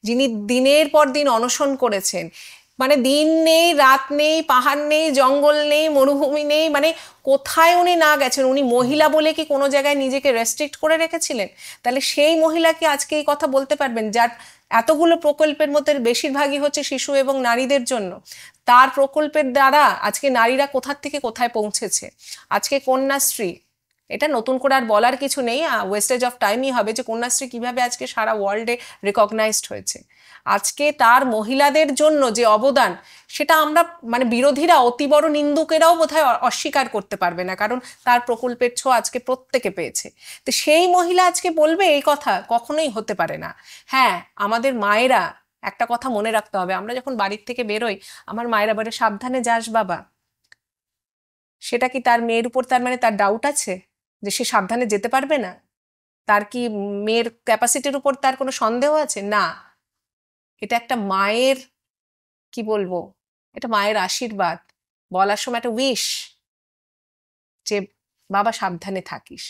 যিনি দিনের পর দিন অনশন করেছেন, মানে দিন নেই রাত নেই, পাহাড় নেই, জঙ্গল নেই, মরুভূমি নেই, মানে কোথায় উনি না গেছেন? উনি মহিলা বলে কি কোনো জায়গায় নিজেকে রেস্ট্রিক্ট করে রেখেছিলেন? তাহলে সেই মহিলা কি আজকে এই কথা বলতে পারবেন, যার এতগুলো প্রকল্পের মধ্যে বেশিরভাগই হচ্ছে শিশু এবং নারীদের জন্য? তার প্রকল্পের দ্বারা আজকে নারীরা কোথার থেকে কোথায় পৌঁছেছে। আজকে কন্যাশ্রী, এটা নতুন করে আর বলার কিছু নেই, ওয়েস্টেজ অফ টাইমই হবে যে কন্যাশ্রী কিভাবে আজকে সারা ওয়ার্ল্ডে রেকগনাইজড হয়েছে। আজকে তার মহিলাদের জন্য যে অবদান, সেটা আমরা মানে বিরোধীরা, অতি বড় নিন্দুকেরাও বোধহয় অস্বীকার করতে পারবে না, কারণ তার প্রকল্পের ছোঁয়া আজকে প্রত্যেকে পেয়েছে। তো সেই মহিলা আজকে বলবে এই কথা? কখনোই হতে পারে না। হ্যাঁ, আমাদের মায়েরা একটা কথা মনে রাখতে হবে, আমরা যখন বাড়ির থেকে বেরোই, আমার মায়েরা বলে সাবধানে যাস বাবা। সেটা কি তার মেয়ের উপর তার মানে তার ডাউট আছে যে সে সাবধানে যেতে পারবে না? তার কি মেয়ের ক্যাপাসিটির উপর তার কোনো সন্দেহ আছে? না, এটা একটা মায়ের, কি বলবো, এটা মায়ের আশীর্বাদ। বলার সময় একটা উইশ যে বাবা সাবধানে থাকিস।